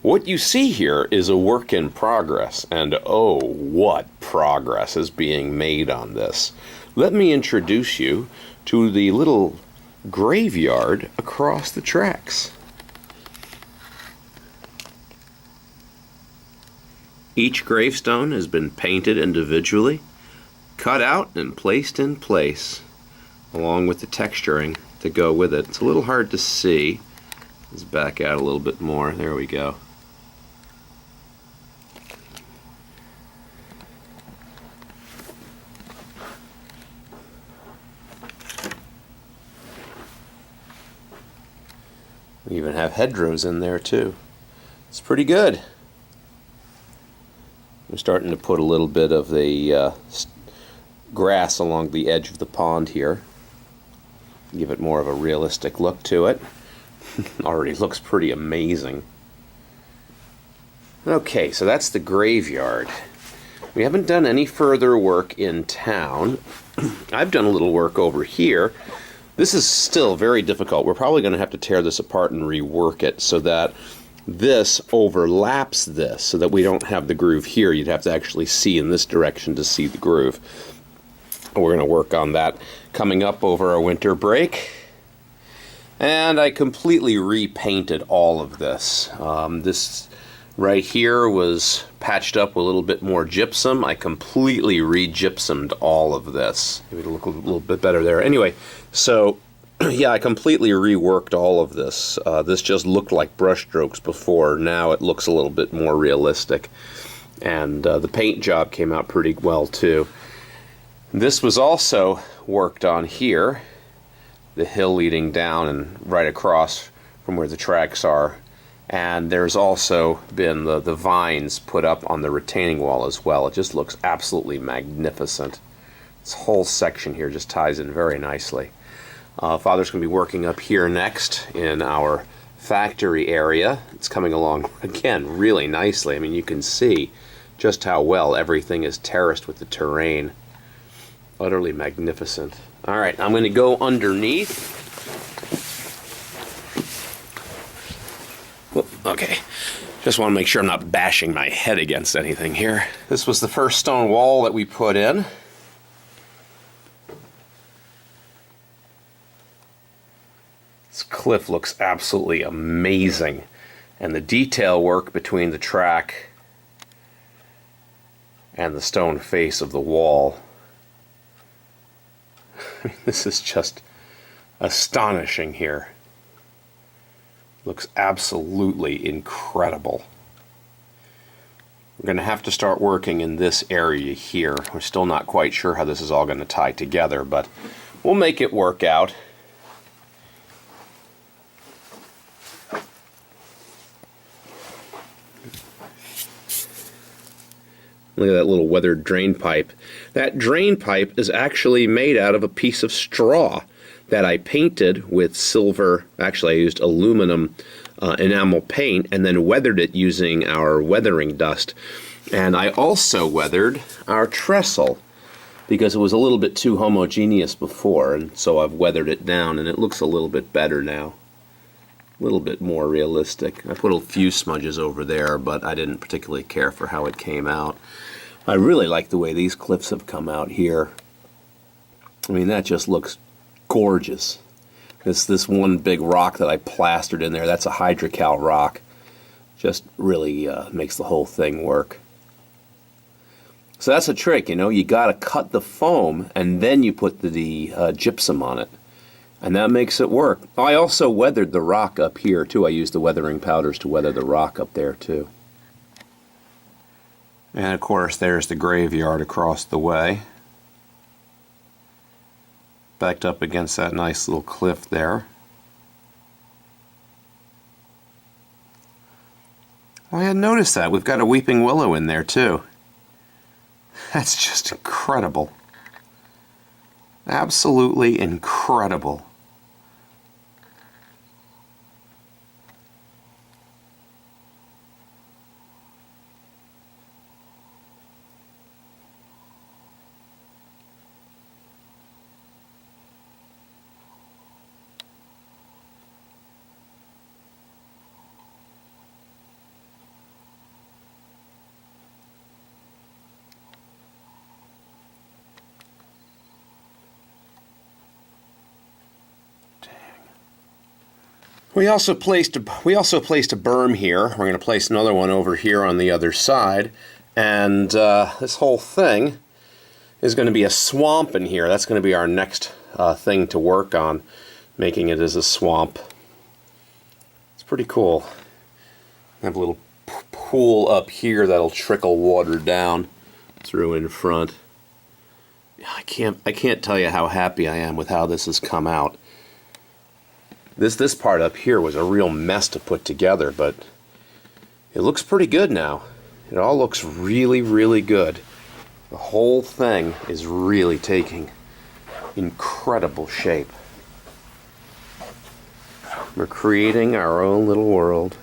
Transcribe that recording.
What you see here is a work in progress, and oh, what progress is being made on this. Let me introduce you to the little graveyard across the tracks. Each gravestone has been painted individually, cut out and placed in place, along with the texturing to go with it. It's a little hard to see. Let's back out a little bit more. There we go. We even have hedgerows in there too. It's pretty good. We're starting to put a little bit of the grass along the edge of the pond here. Give it more of a realistic look to it. Already looks pretty amazing. Okay, so that's the graveyard. We haven't done any further work in town. I've done a little work over here. This is still very difficult. We're probably going to have to tear this apart and rework it so that this overlaps this, so that we don't have the groove here. You'd have to actually see in this direction to see the groove. We're going to work on that coming up over our winter break. And I completely repainted all of this. This right here was patched up with a little bit more gypsum. I completely re-gypsumed all of this. Maybe it'll look a little bit better there. Anyway, so yeah, I completely reworked all of this. This just looked like brush strokes before. Now it looks a little bit more realistic. And the paint job came out pretty well too. This was also worked on here. The hill leading down and right across from where the tracks are. And there's also been the vines put up on the retaining wall as well. It just looks absolutely magnificent. This whole section here just ties in very nicely. Father's going to be working up here next in our factory area. It's coming along, again, really nicely. I mean, you can see just how well everything is terraced with the terrain. Utterly magnificent. All right, I'm going to go underneath. Okay, just want to make sure I'm not bashing my head against anything here. This was the first stone wall that we put in. This cliff looks absolutely amazing. And the detail work between the track and the stone face of the wall. This is just astonishing here. Looks absolutely incredible. We're going to have to start working in this area here. We're still not quite sure how this is all going to tie together, but we'll make it work out. Look at that little weathered drain pipe. That drain pipe is actually made out of a piece of straw that I painted with silver. Actually, I used aluminum enamel paint and then weathered it using our weathering dust. And I also weathered our trestle because it was a little bit too homogeneous before, and so I've weathered it down and it looks a little bit better now. A little bit more realistic. I put a few smudges over there, but I didn't particularly care for how it came out. I really like the way these cliffs have come out here. I mean, that just looks gorgeous. This one big rock that I plastered in there, that's a hydrocal rock. Just really makes the whole thing work. So that's a trick, you know, you got to cut the foam and then you put the gypsum on it. And that makes it work. I also weathered the rock up here too. I used the weathering powders to weather the rock up there too. And of course there's the graveyard across the way. Backed up against that nice little cliff there. Well, I hadn't noticed that. We've got a weeping willow in there too. That's just incredible. Absolutely incredible. We also placed a berm here. We're going to place another one over here on the other side, and this whole thing is going to be a swamp in here. That's going to be our next thing to work on, making it as a swamp. It's pretty cool. I have a little pool up here that'll trickle water down through in front. I can't tell you how happy I am with how this has come out. This part up here was a real mess to put together, but it looks pretty good now. It all looks really, really good. The whole thing is really taking incredible shape. We're creating our own little world.